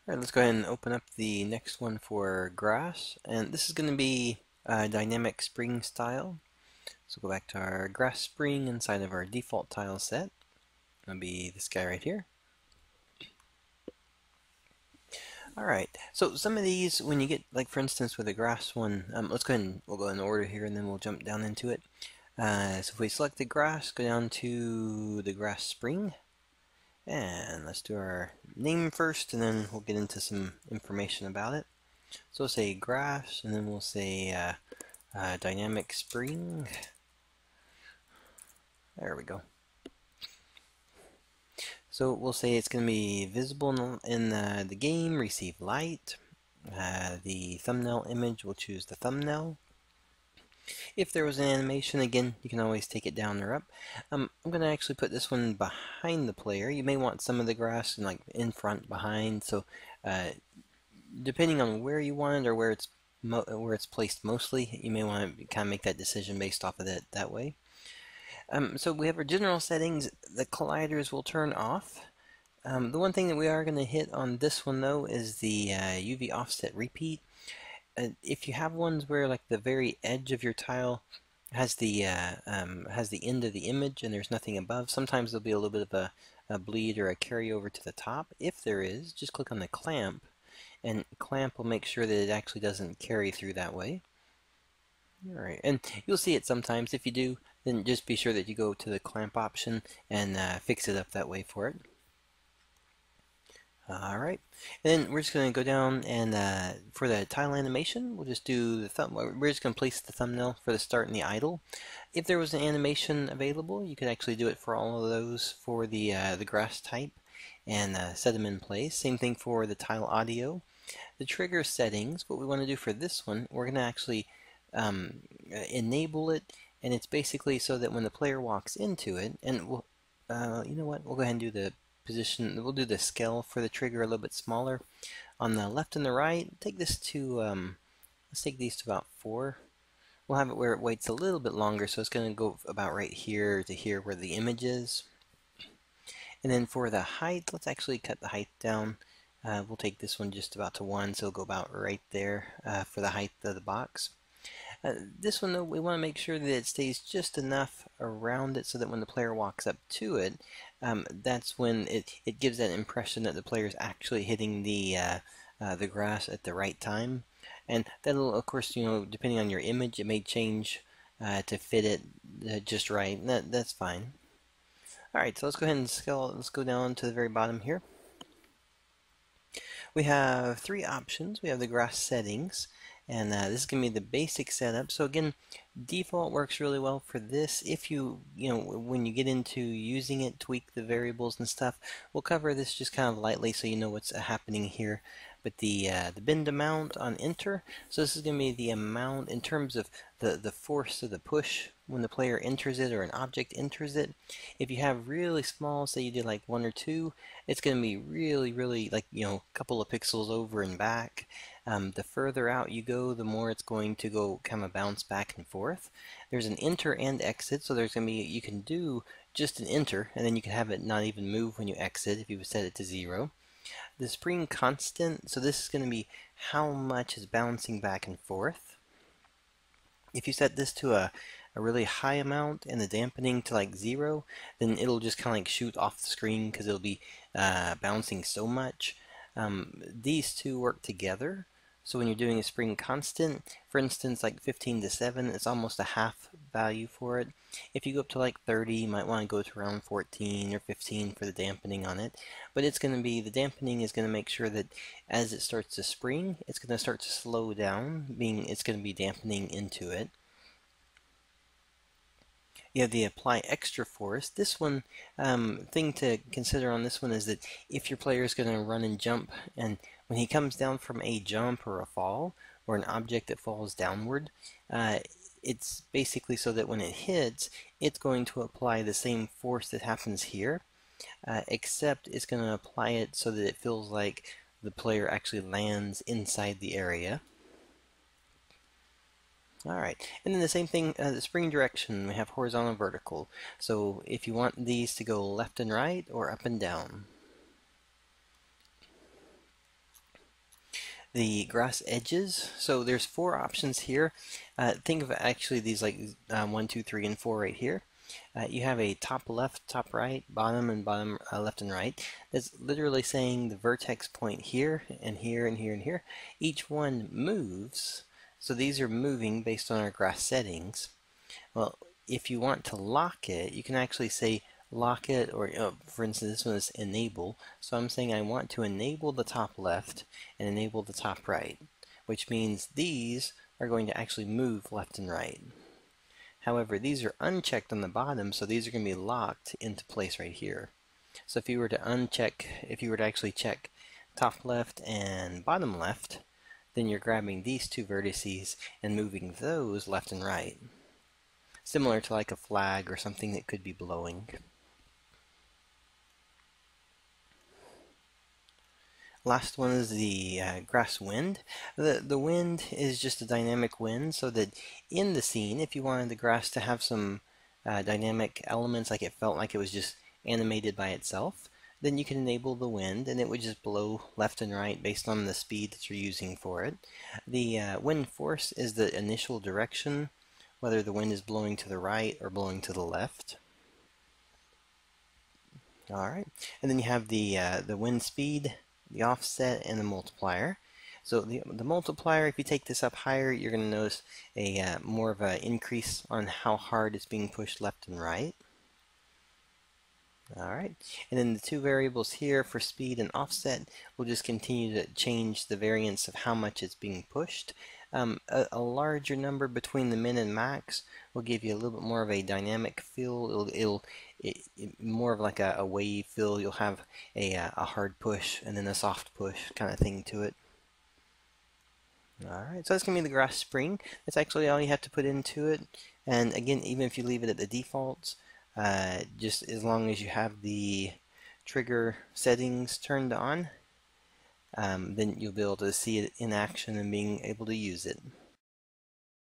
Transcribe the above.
Alright, let's go ahead and open up the next one for grass, and this is going to be dynamic spring style. So go back to our grass spring inside of our default tile set. It'll be this guy right here. Alright, so some of these, when you get, like for instance with the grass one, let's go ahead and we'll go in order here and then we'll jump down into it. So if we select the grass, go down to the grass spring, and let's do our name first and then we'll get into some information about it. So we'll say grass, and then we'll say dynamic spring. There we go. So we'll say it's going to be visible in the game, receive light. The thumbnail image, we'll choose the thumbnail. If there was an animation, again, you can always take it down or up. I'm going to actually put this one behind the player. You may want some of the grass like in front, behind. So depending on where you want it or where it's placed mostly, you may want to kind of make that decision based off of that way. So we have our general settings. The colliders will turn off. The one thing that we are going to hit on this one though is the UV offset repeat. If you have ones where like the very edge of your tile has the end of the image and there's nothing above, sometimes there'll be a little bit of a bleed or a carryover to the top. If there is, just click on the clamp, and clamp will make sure that it actually doesn't carry through that way. Alright, and you'll see it sometimes. If you do, then just be sure that you go to the clamp option and fix it up that way for it. Alright, and then we're just going to go down and for the tile animation, we'll just do the thumb. We're just going to place the thumbnail for the start and the idle. If there was an animation available, you could actually do it for all of those for the grass type and set them in place. Same thing for the tile audio. The trigger settings, what we want to do for this one, we're going to actually enable it, and it's basically so that when the player walks into it, and we'll, you know what, we'll go ahead and do the position, we'll do the scale for the trigger a little bit smaller. On the left and the right, take this to, let's take these to about 4. We'll have it where it waits a little bit longer, so it's going to go about right here to here where the image is. And then for the height, let's actually cut the height down. We'll take this one just about to 1, so it'll go about right there for the height of the box. This one though, we want to make sure that it stays just enough around it so that when the player walks up to it, that's when it gives that impression that the player is actually hitting the grass at the right time. And that'll, of course, you know, depending on your image, it may change to fit it just right. That's fine. Alright, so let's go ahead and scale. Let's go down to the very bottom here. We have 3 options. We have the grass settings, and this is going to be the basic setup. So again, default works really well for this. If you know, when you get into using it, tweak the variables and stuff. We'll cover this just kind of lightly so you know what's happening here. But the bend amount on enter, so this is going to be the amount in terms of the force of the push when the player enters it or an object enters it. If you have really small, say you did like 1 or 2, it's going to be really like, you know, a couple of pixels over and back. The further out you go, the more it's going to go kind of bounce back and forth. There's an enter and exit, so there's going to be, you can do just an enter and then you can have it not even move when you exit if you set it to 0. The spring constant, so this is going to be how much is bouncing back and forth. If you set this to a really high amount and the dampening to like 0, then it'll just kind of like shoot off the screen because it'll be bouncing so much. These two work together. So when you're doing a spring constant, for instance, like 15 to 7, it's almost a half value for it. If you go up to like 30, you might want to go to around 14 or 15 for the dampening on it. But it's going to be, the dampening is going to make sure that as it starts to spring, it's going to start to slow down, meaning it's going to be dampening into it. You have the apply extra force. This one, thing to consider on this one is that if your player is going to run and jump, and when he comes down from a jump or a fall, or an object that falls downward, it's basically so that when it hits, it's going to apply the same force that happens here, except it's going to apply it so that it feels like the player actually lands inside the area. Alright, and then the same thing, the spring direction, we have horizontal and vertical. So if you want these to go left and right or up and down. The grass edges. So there's four options here. Think of actually these like 1, 2, 3, and 4 right here. You have a top left, top right, bottom, and bottom left and right. That's literally saying the vertex point here and here and here and here. Each one moves. So these are moving based on our grass settings. Well, if you want to lock it, you can actually say lock it, or for instance, this one is enable. So I'm saying I want to enable the top left and enable the top right, which means these are going to actually move left and right. However, these are unchecked on the bottom, so these are going to be locked into place right here. So if you were to uncheck, if you were to actually check top left and bottom left, then you're grabbing these two vertices and moving those left and right. Similar to like a flag or something that could be blowing. Last one is the grass wind. The wind is just a dynamic wind, so that in the scene, if you wanted the grass to have some dynamic elements, like it felt like it was just animated by itself, then you can enable the wind, and it would just blow left and right based on the speed that you're using for it. The wind force is the initial direction, whether the wind is blowing to the right or blowing to the left. All right, and then you have the wind speed, the offset, and the multiplier. So the multiplier, if you take this up higher, you're going to notice a more of an increase on how hard it's being pushed left and right. All right, and then the two variables here for speed and offset will just continue to change the variance of how much it's being pushed. A larger number between the min and max will give you a little bit more of a dynamic feel. It'll more of like a wave feel. You'll have a hard push and then a soft push kind of thing to it. Alright, so that's going to be the grass spring. That's actually all you have to put into it. And again, even if you leave it at the defaults, just as long as you have the trigger settings turned on, then you'll be able to see it in action and being able to use it.